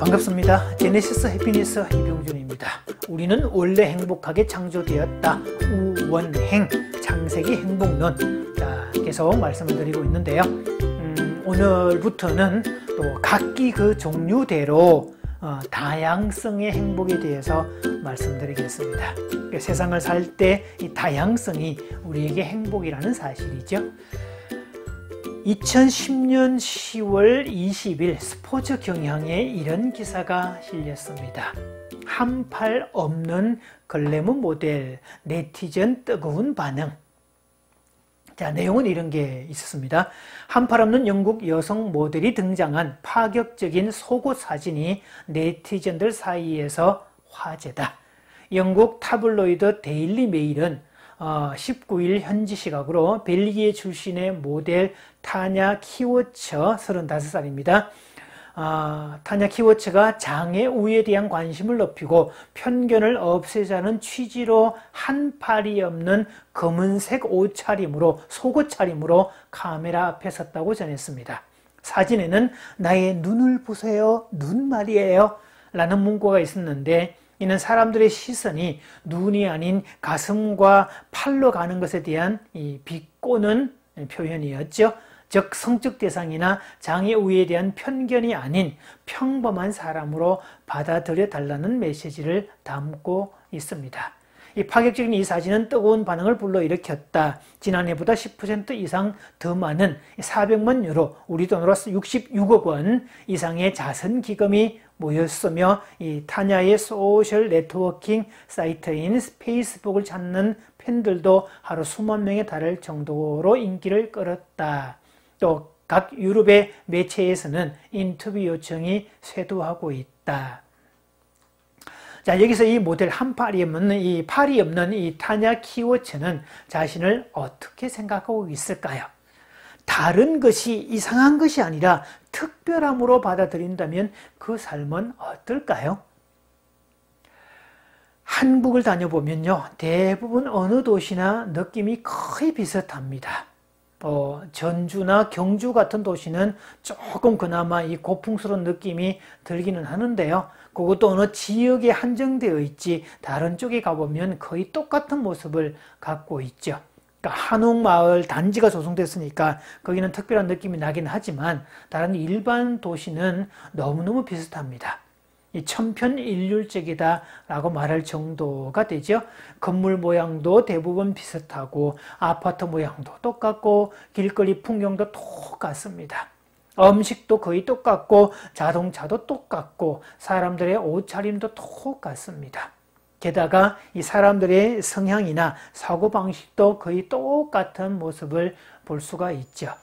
반갑습니다. 제네시스 해피니스 이병준입니다. 우리는 원래 행복하게 창조되었다. 우원행, 창세기 행복론. 계속 말씀을 드리고 있는데요. 오늘부터는 또 각기 그 종류대로 다양성의 행복에 대해서 말씀드리겠습니다. 세상을 살 때 이 다양성이 우리에게 행복이라는 사실이죠. 2010년 10월 20일 스포츠 경향에 이런 기사가 실렸습니다. 한팔 없는 글래머 모델, 네티즌 뜨거운 반응. 자, 내용은 이런 게 있었습니다. 한팔 없는 영국 여성 모델이 등장한 파격적인 속옷 사진이 네티즌들 사이에서 화제다. 영국 타블로이드 데일리 메일은 19일 현지 시각으로 벨기에 출신의 모델 타냐 키워처 35살입니다. 타냐 키워처가 장애우에 대한 관심을 높이고 편견을 없애자는 취지로 한 팔이 없는 검은색 옷차림으로 속옷 차림으로 카메라 앞에 섰다고 전했습니다. 사진에는 나의 눈을 보세요, 눈 말이에요 라는 문구가 있었는데, 이는 사람들의 시선이 눈이 아닌 가슴과 팔로 가는 것에 대한 이 비꼬는 표현이었죠. 즉 성적 대상이나 장애우에 대한 편견이 아닌 평범한 사람으로 받아들여 달라는 메시지를 담고 있습니다. 이 파격적인 이 사진은 뜨거운 반응을 불러일으켰다. 지난해보다 10% 이상 더 많은 400만 유로, 우리 돈으로 66억 원 이상의 자선 기금이 모였으며, 이 타냐의 소셜 네트워킹 사이트인 페이스북을 찾는 팬들도 하루 수만 명에 달할 정도로 인기를 끌었다. 또 각 유럽의 매체에서는 인터뷰 요청이 쇄도하고 있다. 자, 여기서 이 모델 한 팔이 없는 이 타냐 키워처는 자신을 어떻게 생각하고 있을까요? 다른 것이 이상한 것이 아니라 특별함으로 받아들인다면 그 삶은 어떨까요? 한국을 다녀보면요, 대부분 어느 도시나 느낌이 거의 비슷합니다. 전주나 경주 같은 도시는 조금 그나마 이 고풍스러운 느낌이 들기는 하는데요. 그것도 어느 지역에 한정되어 있지, 다른 쪽에 가보면 거의 똑같은 모습을 갖고 있죠. 그러니까 한옥마을 단지가 조성됐으니까 거기는 특별한 느낌이 나긴 하지만 다른 일반 도시는 너무너무 비슷합니다. 이 천편일률적이다 라고 말할 정도가 되죠. 건물 모양도 대부분 비슷하고 아파트 모양도 똑같고 길거리 풍경도 똑같습니다. 음식도 거의 똑같고 자동차도 똑같고 사람들의 옷차림도 똑같습니다. 게다가 이 사람들의 성향이나 사고방식도 거의 똑같은 모습을 볼 수가 있죠.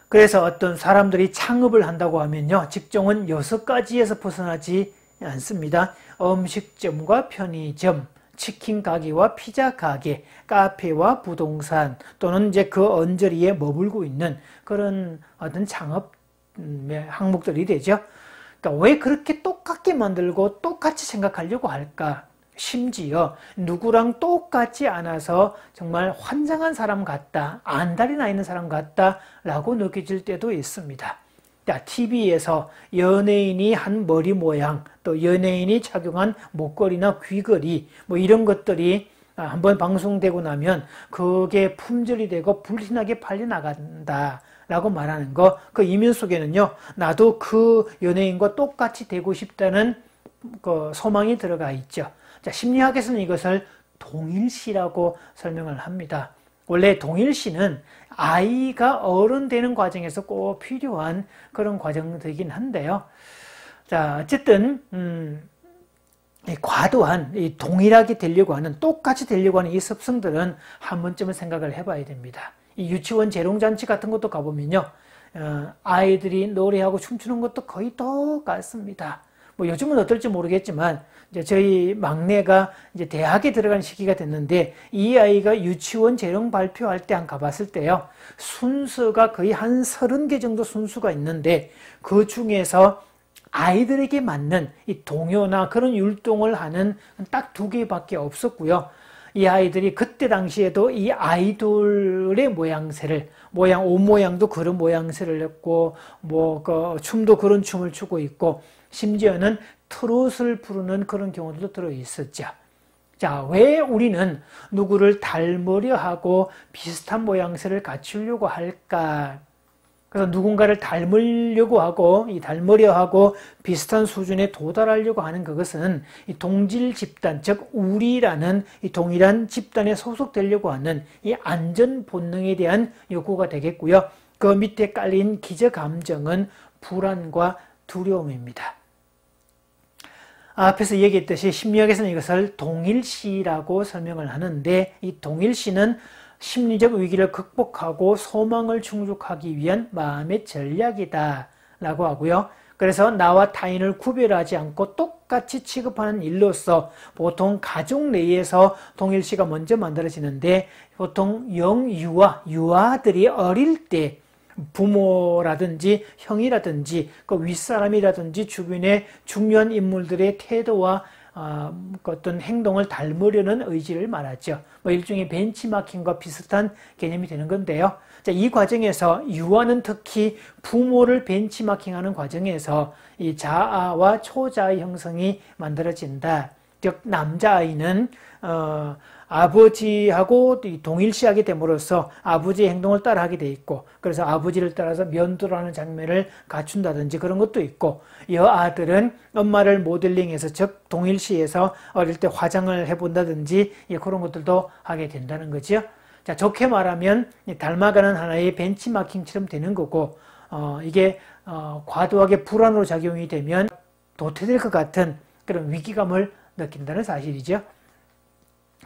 그래서 어떤 사람들이 창업을 한다고 하면요, 직종은 6가지에서 벗어나지 않습니다. 음식점과 편의점, 치킨 가게와 피자 가게, 카페와 부동산, 또는 이제 그 언저리에 머물고 있는 그런 어떤 창업 항목들이 되죠. 그러니까 왜 그렇게 똑같게 만들고 똑같이 생각하려고 할까? 심지어 누구랑 똑같지 않아서 정말 환장한 사람 같다, 안달이 나 있는 사람 같다 라고 느껴질 때도 있습니다. TV에서 연예인이 한 머리 모양, 또 연예인이 착용한 목걸이나 귀걸이, 뭐 이런 것들이 한번 방송되고 나면 그게 품절이 되고 불신하게 팔려나간다 라고 말하는 거, 그 이면 속에는요, 나도 그 연예인과 똑같이 되고 싶다는 그 소망이 들어가 있죠. 자, 심리학에서는 이것을 동일시라고 설명을 합니다. 원래 동일시는 아이가 어른 되는 과정에서 꼭 필요한 그런 과정이긴 한데요. 자, 어쨌든 과도한 이 동일하게 되려고 하는, 똑같이 되려고 하는 이 습성들은 한 번쯤은 생각을 해봐야 됩니다. 이 유치원 재롱잔치 같은 것도 가보면요, 아이들이 노래하고 춤추는 것도 거의 똑같습니다. 뭐 요즘은 어떨지 모르겠지만, 이제 저희 막내가 이제 대학에 들어간 시기가 됐는데, 이 아이가 유치원 재롱 발표할 때 한 가봤을 때요, 순서가 거의 한 30개 정도 순수가 있는데, 그 중에서 아이들에게 맞는 이 동요나 그런 율동을 하는 딱 2개밖에 없었고요. 이 아이들이 그때 당시에도 이 아이돌의 모양새를, 옷 모양도 그런 모양새를 냈고, 춤도 그런 춤을 추고 있고, 심지어는 트롯을 부르는 그런 경우도 들어있었죠. 자, 왜 우리는 누구를 닮으려 하고 비슷한 모양새를 갖추려고 할까? 그래서 누군가를 닮으려 하고 비슷한 수준에 도달하려고 하는 그것은 이 동질 집단, 즉 우리라는 이 동일한 집단에 소속되려고 하는 이 안전 본능에 대한 욕구가 되겠고요. 그 밑에 깔린 기저 감정은 불안과 두려움입니다. 앞에서 얘기했듯이 심리학에서는 이것을 동일시라고 설명을 하는데, 이 동일시는 심리적 위기를 극복하고 소망을 충족하기 위한 마음의 전략이다 라고 하고요. 그래서 나와 타인을 구별하지 않고 똑같이 취급하는 일로서 보통 가족 내에서 동일시가 먼저 만들어지는데, 보통 유아들이 어릴 때 부모라든지 형이라든지 그 윗사람이라든지 주변의 중요한 인물들의 태도와 어떤 행동을 닮으려는 의지를 말하죠. 일종의 벤치마킹과 비슷한 개념이 되는 건데요. 자, 이 과정에서 유아는 특히 부모를 벤치마킹하는 과정에서 이 자아와 초자아의 형성이 만들어진다. 즉 남자아이는 아버지하고 동일시하게 됨으로써 아버지의 행동을 따라하게 돼 있고, 그래서 아버지를 따라서 면도라는 장면을 갖춘다든지 그런 것도 있고, 여아들은 엄마를 모델링해서, 즉 동일시해서 어릴 때 화장을 해본다든지 그런 것들도 하게 된다는 거죠. 자, 좋게 말하면 닮아가는 하나의 벤치마킹처럼 되는 거고, 이게 과도하게 불안으로 작용이 되면 도태될 것 같은 그런 위기감을 느낀다는 사실이죠.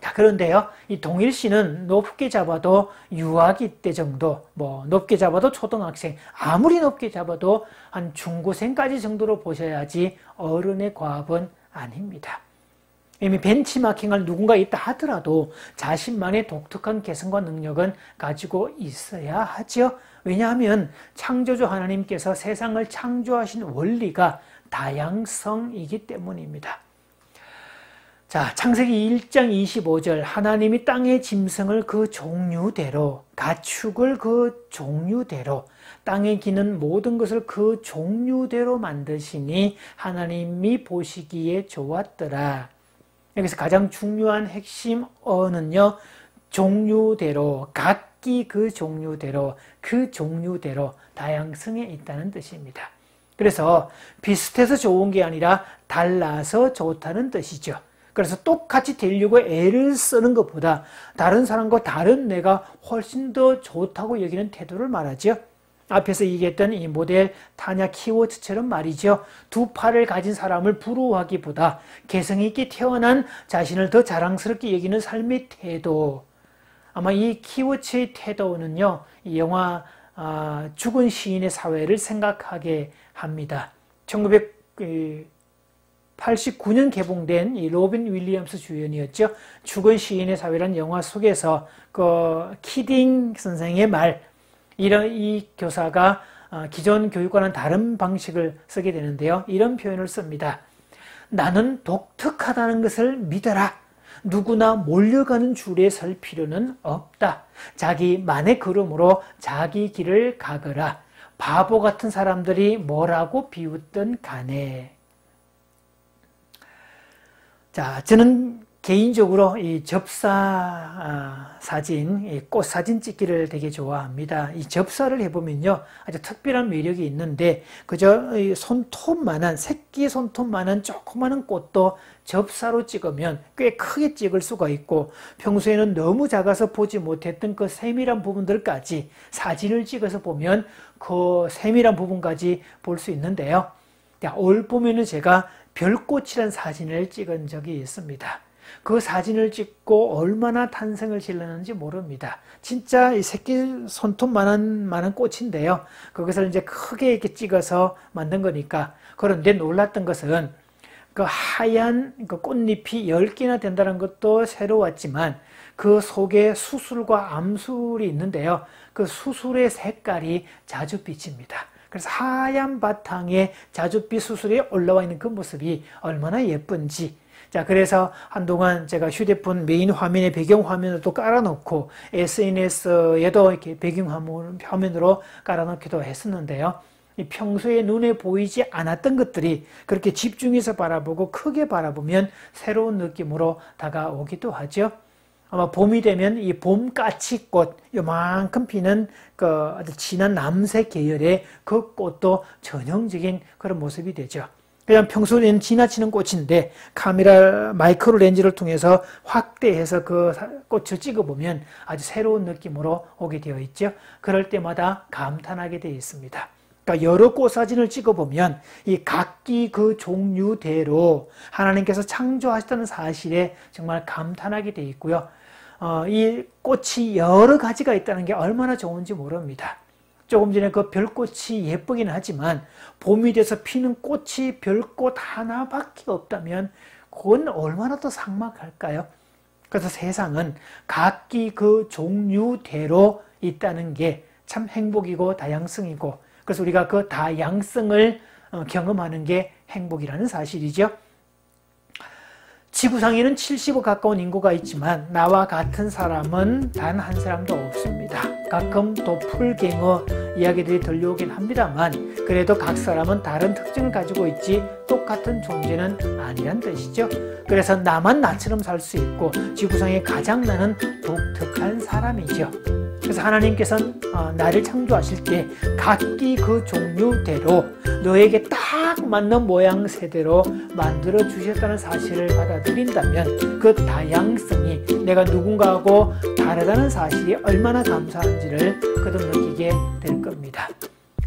자, 그런데요, 이 동일시는 높게 잡아도 유아기 때 정도, 높게 잡아도 초등학생, 아무리 높게 잡아도 한 중고생까지 정도로 보셔야지 어른의 과업은 아닙니다. 이미 벤치마킹을 누군가 있다 하더라도 자신만의 독특한 개성과 능력은 가지고 있어야 하죠. 왜냐하면 창조주 하나님께서 세상을 창조하신 원리가 다양성이기 때문입니다. 자, 창세기 1장 25절, 하나님이 땅의 짐승을 그 종류대로, 가축을 그 종류대로, 땅에 기는 모든 것을 그 종류대로 만드시니 하나님이 보시기에 좋았더라. 여기서 가장 중요한 핵심 어는요, 종류대로, 각기 그 종류대로 다양성에 있다는 뜻입니다. 그래서 비슷해서 좋은 게 아니라 달라서 좋다는 뜻이죠. 그래서 똑같이 되려고 애를 쓰는 것보다 다른 사람과 다른 내가 훨씬 더 좋다고 여기는 태도를 말하죠. 앞에서 얘기했던 이 모델 타냐 키워츠처럼 말이죠. 두 팔을 가진 사람을 부러워하기보다 개성 있게 태어난 자신을 더 자랑스럽게 여기는 삶의 태도. 아마 이 키워츠의 태도는요, 이 영화 죽은 시인의 사회를 생각하게 합니다. 1989년 개봉된 이 로빈 윌리엄스 주연이었죠. 죽은 시인의 사회라는 영화 속에서 그 키딩 선생의 말, 이 교사가 기존 교육과는 다른 방식을 쓰게 되는데요. 이런 표현을 씁니다. 나는 독특하다는 것을 믿어라. 누구나 몰려가는 줄에 설 필요는 없다. 자기만의 걸음으로 자기 길을 가거라. 바보 같은 사람들이 뭐라고 비웃든 간에. 자, 저는 개인적으로 이 접사 사진, 이 꽃 사진 찍기를 되게 좋아합니다. 이 접사를 해보면요, 아주 특별한 매력이 있는데, 그저 손톱만한, 새끼 손톱만한 조그마한 꽃도 접사로 찍으면 꽤 크게 찍을 수가 있고, 평소에는 너무 작아서 보지 못했던 그 세밀한 부분들까지 사진을 찍어서 보면 그 세밀한 부분까지 볼 수 있는데요. 올 봄에는 제가 별꽃이라는 사진을 찍은 적이 있습니다. 그 사진을 찍고 얼마나 탄성을 질렀는지 모릅니다. 진짜 이 새끼 손톱만한 꽃인데요. 그것을 이제 크게 이렇게 찍어서 만든 거니까. 그런데 놀랐던 것은 그 하얀 그 꽃잎이 10개나 된다는 것도 새로웠지만 그 속에 수술과 암술이 있는데요. 그 수술의 색깔이 자줏빛입니다. 그래서 하얀 바탕에 자줏빛 수술이 올라와 있는 그 모습이 얼마나 예쁜지, 자, 그래서 한동안 제가 휴대폰 메인 화면에 배경 화면으로 깔아놓고 SNS에도 이렇게 배경 화면으로 깔아놓기도 했었는데요. 평소에 눈에 보이지 않았던 것들이 그렇게 집중해서 바라보고 크게 바라보면 새로운 느낌으로 다가오기도 하죠. 아마 봄이 되면 이 봄까치꽃, 요만큼 피는 그 아주 진한 남색 계열의 그 꽃도 전형적인 그런 모습이 되죠. 그냥 평소에는 지나치는 꽃인데 카메라 마이크로 렌즈를 통해서 확대해서 그 꽃을 찍어보면 아주 새로운 느낌으로 오게 되어 있죠. 그럴 때마다 감탄하게 되어 있습니다. 그러니까 여러 꽃 사진을 찍어보면 이 각기 그 종류대로 하나님께서 창조하셨다는 사실에 정말 감탄하게 되어 있고요. 이 꽃이 여러 가지가 있다는 게 얼마나 좋은지 모릅니다. 조금 전에 그 별꽃이 예쁘긴 하지만 봄이 돼서 피는 꽃이 별꽃 하나밖에 없다면 그건 얼마나 더 삭막할까요? 그래서 세상은 각기 그 종류대로 있다는 게 참 행복이고 다양성이고, 그래서 우리가 그 다양성을 경험하는 게 행복이라는 사실이죠. 지구상에는 70억 가까운 인구가 있지만 나와 같은 사람은 단 한 사람도 없습니다. 가끔 도플갱어 이야기들이 들려오긴 합니다만 그래도 각 사람은 다른 특징을 가지고 있지 똑같은 존재는 아니란 뜻이죠. 그래서 나만 나처럼 살 수 있고 지구상에 가장 나는 독특한 사람이죠. 그래서 하나님께서는 나를 창조하실 때 각기 그 종류대로 너에게 딱 맞는 모양새대로 만들어 주셨다는 사실을 받아들인다면 그 다양성이 내가 누군가하고 다르다는 사실이 얼마나 감사한지를 거듭 느끼게 될 겁니다.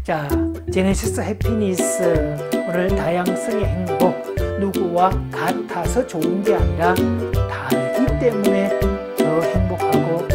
자, 제네시스 해피니스, 오늘 다양성의 행복, 누구와 같아서 좋은 게 아니라 다르기 때문에 더 행복하고